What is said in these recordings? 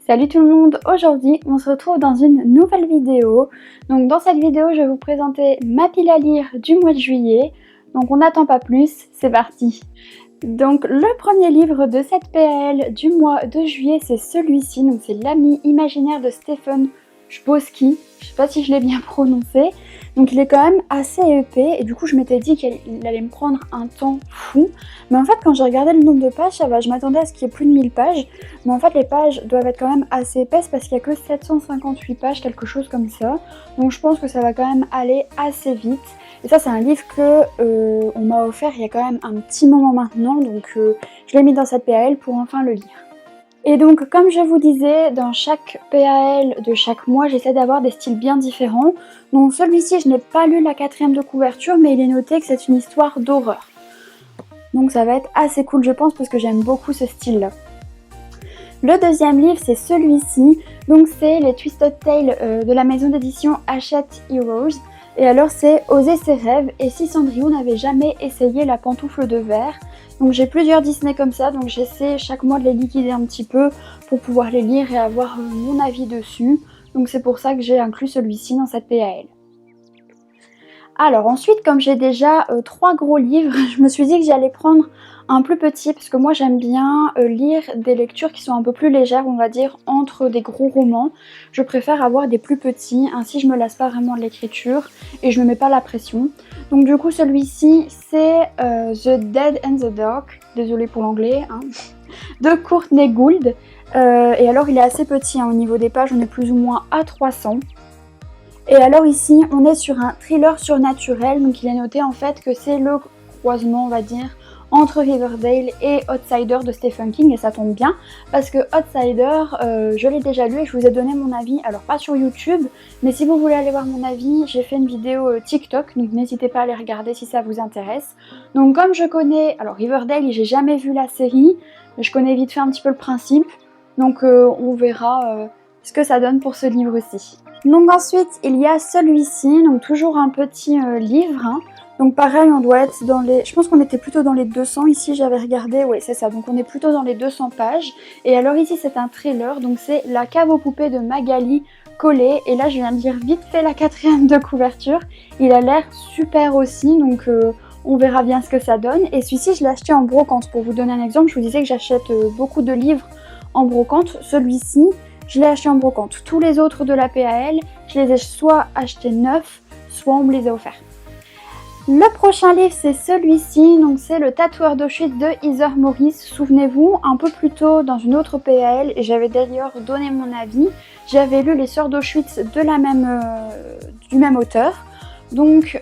Salut tout le monde, aujourd'hui on se retrouve dans une nouvelle vidéo. Donc dans cette vidéo je vais vous présenter ma pile à lire du mois de juillet. Donc on n'attend pas plus, c'est parti. Donc le premier livre de cette PAL du mois de juillet c'est celui-ci. Donc c'est L'ami imaginaire de Stephen Chbosky. Je sais pas si je l'ai bien prononcé. Donc il est quand même assez épais et du coup je m'étais dit qu'il allait me prendre un temps fou. Mais en fait quand j'ai regardé le nombre de pages, ça va, je m'attendais à ce qu'il y ait plus de 1000 pages. Mais en fait les pages doivent être quand même assez épaisses parce qu'il n'y a que 758 pages, quelque chose comme ça. Donc je pense que ça va quand même aller assez vite. Et ça c'est un livre que on m'a offert il y a quand même un petit moment maintenant. Donc je l'ai mis dans cette PAL pour enfin le lire. Et donc, comme je vous disais, dans chaque PAL de chaque mois, j'essaie d'avoir des styles bien différents. Donc celui-ci, je n'ai pas lu la 4e de couverture, mais il est noté que c'est une histoire d'horreur. Donc ça va être assez cool, je pense, parce que j'aime beaucoup ce style-là. Le deuxième livre, c'est celui-ci. Donc c'est les Twisted Tales de la maison d'édition Hachette Heroes. Et alors c'est Oser ses rêves et si Cendrillon n'avait jamais essayé la pantoufle de verre. Donc j'ai plusieurs Disney comme ça, donc j'essaie chaque mois de les liquider un petit peu pour pouvoir les lire et avoir mon avis dessus. Donc c'est pour ça que j'ai inclus celui-ci dans cette PAL. Alors ensuite, comme j'ai déjà 3 gros livres, je me suis dit que j'allais prendre un plus petit parce que moi j'aime bien lire des lectures qui sont un peu plus légères, on va dire, entre des gros romans. Je préfère avoir des plus petits, ainsi je me lasse pas vraiment de l'écriture et je me mets pas la pression. Donc du coup celui-ci c'est The Dead and the Dark, désolée pour l'anglais, hein, de Courtney Gould. Et alors il est assez petit, hein, au niveau des pages on est plus ou moins à 300. Et alors ici, on est sur un thriller surnaturel, donc il est noté en fait que c'est le croisement, on va dire, entre Riverdale et Outsider de Stephen King, et ça tombe bien, parce que Outsider, je l'ai déjà lu et je vous ai donné mon avis, alors pas sur YouTube, mais si vous voulez aller voir mon avis, j'ai fait une vidéo TikTok, donc n'hésitez pas à aller regarder si ça vous intéresse. Donc comme je connais, alors Riverdale, j'ai jamais vu la série, je connais vite fait un petit peu le principe, donc on verra ce que ça donne pour ce livre-ci. Donc ensuite, il y a celui-ci, donc toujours un petit livre. Hein. Donc pareil, on doit être dans les... Je pense qu'on était plutôt dans les 200 ici, j'avais regardé. Oui, c'est ça, donc on est plutôt dans les 200 pages. Et alors ici, c'est un thriller, donc c'est La cave aux poupées de Magali Collet. Et là, je viens de lire vite fait la 4e de couverture. Il a l'air super aussi, donc on verra bien ce que ça donne. Et celui-ci, je l'ai acheté en brocante. Pour vous donner un exemple, je vous disais que j'achète beaucoup de livres en brocante. Celui-ci... je l'ai acheté en brocante. Tous les autres de la PAL, je les ai soit achetés neufs, soit on me les a offerts. Le prochain livre, c'est celui-ci, donc c'est Le tatoueur d'Auschwitz de Heather Morris. Souvenez-vous, un peu plus tôt dans une autre PAL, et j'avais d'ailleurs donné mon avis, j'avais lu Les Sœurs d'Auschwitz du même auteur. Donc,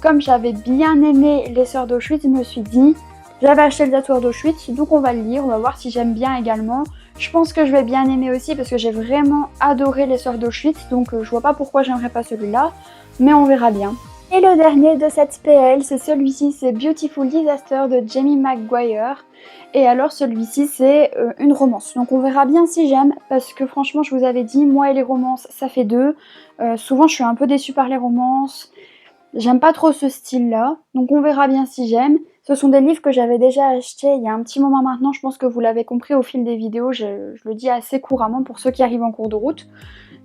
comme j'avais bien aimé Les Sœurs d'Auschwitz, je me suis dit, j'avais acheté Le tatoueur d'Auschwitz, donc on va le lire, on va voir si j'aime bien également. Je pense que je vais bien aimer aussi parce que j'ai vraiment adoré Les Sœurs d'Auschwitz, donc je vois pas pourquoi j'aimerais pas celui-là, mais on verra bien. Et le dernier de cette PL, c'est celui-ci, c'est Beautiful Disaster de Jamie McGuire. Et alors celui-ci, c'est une romance. Donc on verra bien si j'aime, parce que franchement, je vous avais dit, moi et les romances, ça fait deux. Souvent, je suis un peu déçue par les romances. J'aime pas trop ce style-là, donc on verra bien si j'aime. Ce sont des livres que j'avais déjà achetés il y a un petit moment maintenant, je pense que vous l'avez compris au fil des vidéos, je le dis assez couramment pour ceux qui arrivent en cours de route.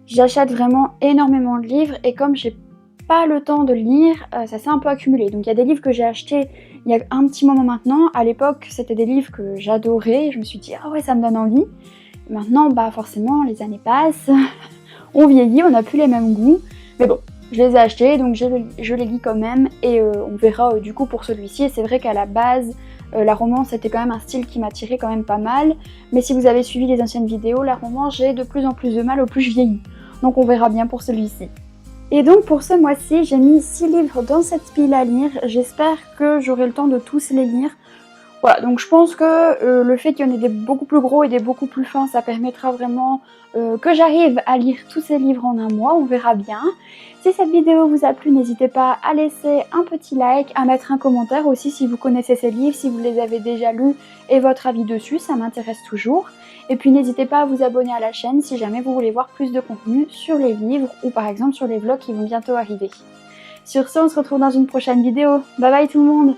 J'achète vraiment énormément de livres et comme j'ai pas le temps de lire, ça s'est un peu accumulé. Donc il y a des livres que j'ai achetés il y a un petit moment maintenant. À l'époque, c'était des livres que j'adorais, je me suis dit « ah ouais, ça me donne envie ». Maintenant, bah forcément, les années passent, on vieillit, on n'a plus les mêmes goûts, mais bon. Je les ai achetés, donc je les lis quand même, et on verra du coup pour celui-ci. Et c'est vrai qu'à la base, la romance était quand même un style qui m'attirait quand même pas mal. Mais si vous avez suivi les anciennes vidéos, la romance, j'ai de plus en plus de mal au plus je vieillis. Donc on verra bien pour celui-ci. Et donc pour ce mois-ci, j'ai mis 6 livres dans cette pile à lire. J'espère que j'aurai le temps de tous les lire. Voilà, donc je pense que le fait qu'il y en ait des beaucoup plus gros et des beaucoup plus fins, ça permettra vraiment que j'arrive à lire tous ces livres en un mois, on verra bien. Si cette vidéo vous a plu, n'hésitez pas à laisser un petit like, à mettre un commentaire aussi si vous connaissez ces livres, si vous les avez déjà lus et votre avis dessus, ça m'intéresse toujours. Et puis n'hésitez pas à vous abonner à la chaîne si jamais vous voulez voir plus de contenu sur les livres ou par exemple sur les vlogs qui vont bientôt arriver. Sur ce, on se retrouve dans une prochaine vidéo. Bye bye tout le monde!